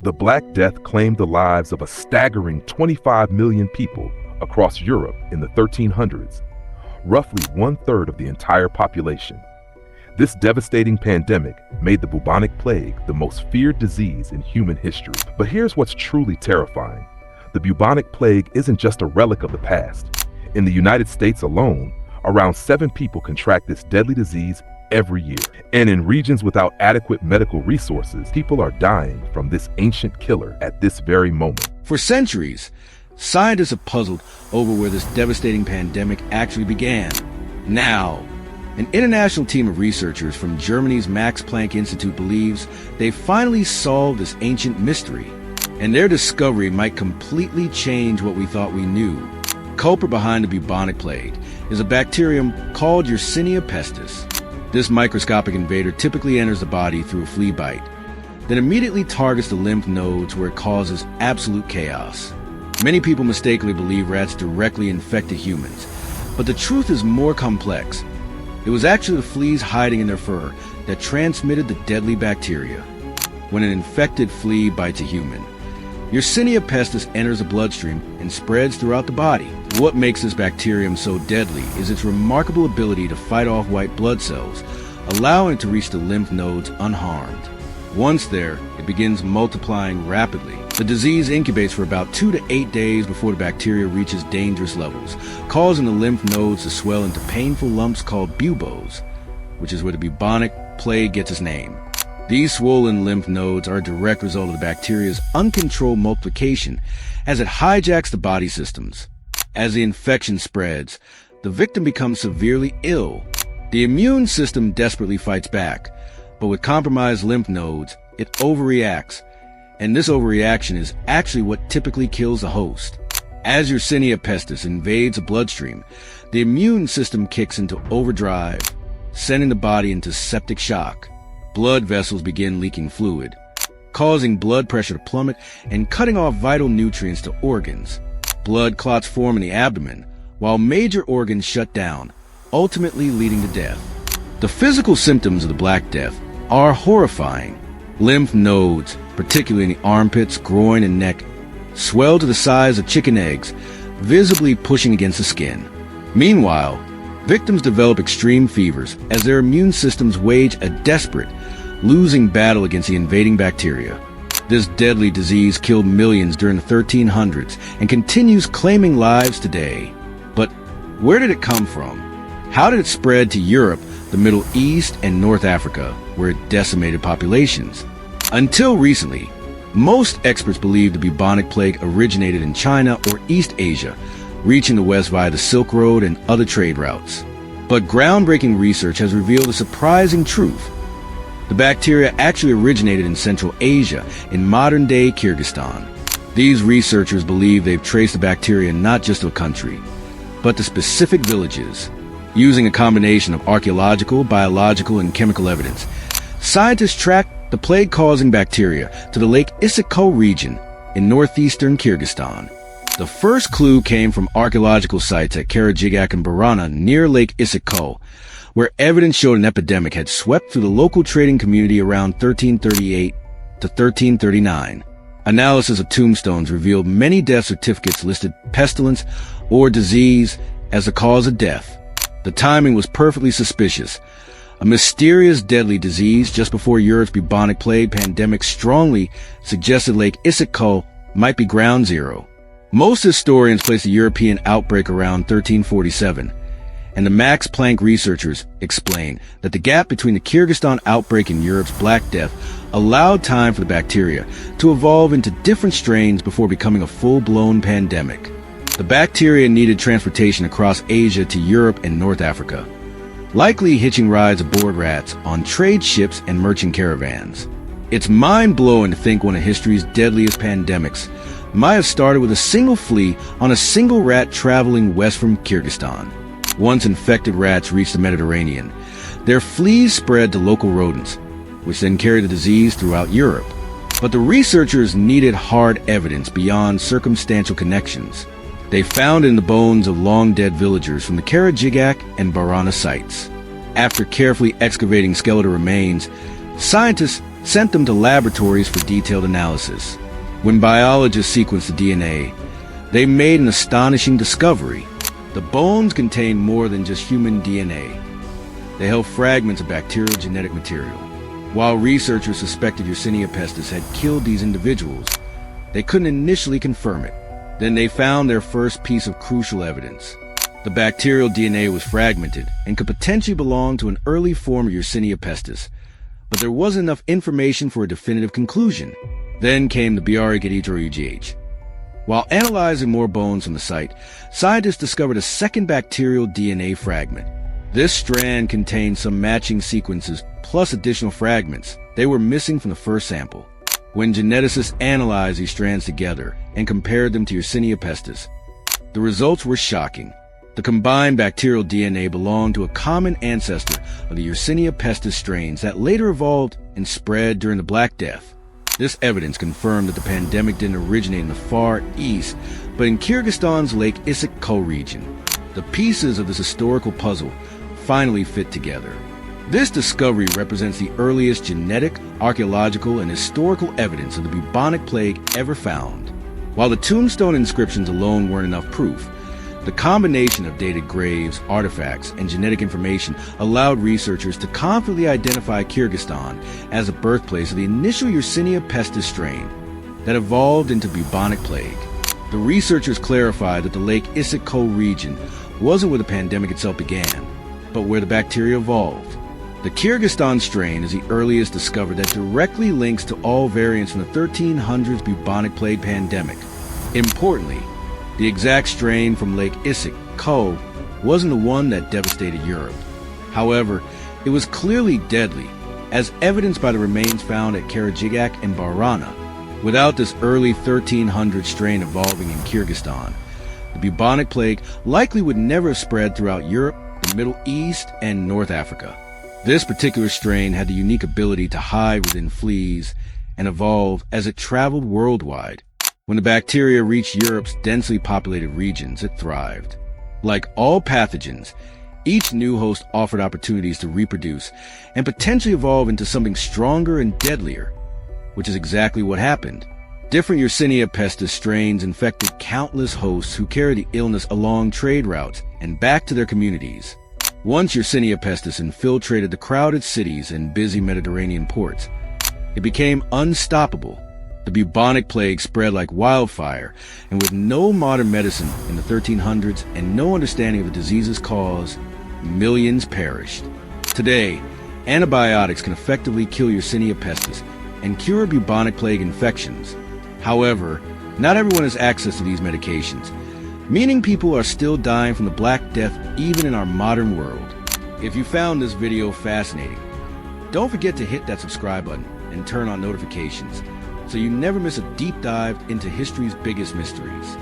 The Black Death claimed the lives of a staggering 25 million people across Europe in the 1300s, roughly one-third of the entire population. This devastating pandemic made the bubonic plague the most feared disease in human history. But here's what's truly terrifying. The bubonic plague isn't just a relic of the past. In the United States alone, around 7 people contract this deadly disease every year. And in regions without adequate medical resources, people are dying from this ancient killer at this very moment. For centuries, scientists have puzzled over where this devastating pandemic actually began. Now, an international team of researchers from Germany's Max Planck Institute believes they've finally solved this ancient mystery, and their discovery might completely change what we thought we knew. The culprit behind the bubonic plague is a bacterium called Yersinia pestis. This microscopic invader typically enters the body through a flea bite, then immediately targets the lymph nodes where it causes absolute chaos. Many people mistakenly believe rats directly infected humans, but the truth is more complex. It was actually the fleas hiding in their fur that transmitted the deadly bacteria. When an infected flea bites a human, Yersinia pestis enters the bloodstream and spreads throughout the body. What makes this bacterium so deadly is its remarkable ability to fight off white blood cells, allowing it to reach the lymph nodes unharmed. Once there, it begins multiplying rapidly. The disease incubates for about 2 to 8 days before the bacteria reaches dangerous levels, causing the lymph nodes to swell into painful lumps called buboes, which is where the bubonic plague gets its name. These swollen lymph nodes are a direct result of the bacteria's uncontrolled multiplication as it hijacks the body systems. As the infection spreads, the victim becomes severely ill. The immune system desperately fights back, but with compromised lymph nodes, it overreacts, and this overreaction is actually what typically kills the host. As Yersinia pestis invades the bloodstream, the immune system kicks into overdrive, sending the body into septic shock. Blood vessels begin leaking fluid, causing blood pressure to plummet and cutting off vital nutrients to organs. Blood clots form in the abdomen, while major organs shut down, ultimately leading to death. The physical symptoms of the Black Death are horrifying. Lymph nodes, particularly in the armpits, groin, and neck, swell to the size of chicken eggs, visibly pushing against the skin. Meanwhile, victims develop extreme fevers as their immune systems wage a desperate, losing battle against the invading bacteria. This deadly disease killed millions during the 1300s and continues claiming lives today. But where did it come from? How did it spread to Europe, the Middle East, and North Africa, where it decimated populations? Until recently, most experts believe the bubonic plague originated in China or East Asia, reaching the West via the Silk Road and other trade routes. But groundbreaking research has revealed a surprising truth. The bacteria actually originated in Central Asia, in modern-day Kyrgyzstan. These researchers believe they've traced the bacteria not just to a country, but to specific villages. Using a combination of archaeological, biological, and chemical evidence, scientists tracked the plague-causing bacteria to the Lake Issyk-Kul region in northeastern Kyrgyzstan. The first clue came from archaeological sites at Karajigak and Barana near Lake Issyk-Kul, where evidence showed an epidemic had swept through the local trading community around 1338 to 1339. Analysis of tombstones revealed many death certificates listed pestilence or disease as the cause of death. The timing was perfectly suspicious. A mysterious deadly disease just before Europe's bubonic plague pandemic strongly suggested Lake Issyk-Kul might be ground zero. Most historians place the European outbreak around 1347, and the Max Planck researchers explain that the gap between the Kyrgyzstan outbreak and Europe's Black Death allowed time for the bacteria to evolve into different strains before becoming a full-blown pandemic. The bacteria needed transportation across Asia to Europe and North Africa, likely hitching rides aboard rats on trade ships and merchant caravans. It's mind-blowing to think one of history's deadliest pandemics might have started with a single flea on a single rat traveling west from Kyrgyzstan. Once infected rats reached the Mediterranean, their fleas spread to local rodents, which then carried the disease throughout Europe. But the researchers needed hard evidence beyond circumstantial connections. They found in the bones of long-dead villagers from the Karajigak and Barana sites. After carefully excavating skeletal remains, Scientists sent them to laboratories for detailed analysis. When biologists sequenced the DNA, they made an astonishing discovery. The bones contained more than just human DNA. They held fragments of bacterial genetic material. While researchers suspected Yersinia pestis had killed these individuals, they couldn't initially confirm it. Then they found their first piece of crucial evidence. The bacterial DNA was fragmented and could potentially belong to an early form of Yersinia pestis, but there wasn't enough information for a definitive conclusion. Then came the BRE-UGH. While analyzing more bones from the site, scientists discovered a second bacterial DNA fragment. This strand contained some matching sequences plus additional fragments they were missing from the first sample. When geneticists analyzed these strands together and compared them to Yersinia pestis, the results were shocking. The combined bacterial DNA belonged to a common ancestor of the Yersinia pestis strains that later evolved and spread during the Black Death. This evidence confirmed that the pandemic didn't originate in the Far East, but in Kyrgyzstan's Lake Issyk-Kul region. The pieces of this historical puzzle finally fit together. This discovery represents the earliest genetic, archaeological, and historical evidence of the bubonic plague ever found. While the tombstone inscriptions alone weren't enough proof, the combination of dated graves, artifacts, and genetic information allowed researchers to confidently identify Kyrgyzstan as the birthplace of the initial Yersinia pestis strain that evolved into bubonic plague. The researchers clarified that the Lake Issyk-Kul region wasn't where the pandemic itself began, but where the bacteria evolved. The Kyrgyzstan strain is the earliest discovered that directly links to all variants from the 1300s bubonic plague pandemic. Importantly, the exact strain from Lake Issyk-Kul wasn't the one that devastated Europe. However, it was clearly deadly, as evidenced by the remains found at Karachaganak and Barana. Without this early 1300 strain evolving in Kyrgyzstan, the bubonic plague likely would never have spread throughout Europe, the Middle East, and North Africa. This particular strain had the unique ability to hide within fleas and evolve as it traveled worldwide. When the bacteria reached Europe's densely populated regions, it thrived. Like all pathogens, each new host offered opportunities to reproduce and potentially evolve into something stronger and deadlier, which is exactly what happened. Different Yersinia pestis strains infected countless hosts who carried the illness along trade routes and back to their communities. Once Yersinia pestis infiltrated the crowded cities and busy Mediterranean ports, it became unstoppable. The bubonic plague spread like wildfire, and with no modern medicine in the 1300s and no understanding of the disease's cause, millions perished. Today, antibiotics can effectively kill Yersinia pestis and cure bubonic plague infections. However, not everyone has access to these medications, meaning people are still dying from the Black Death even in our modern world. If you found this video fascinating, don't forget to hit that subscribe button and turn on notifications so you never miss a deep dive into history's biggest mysteries.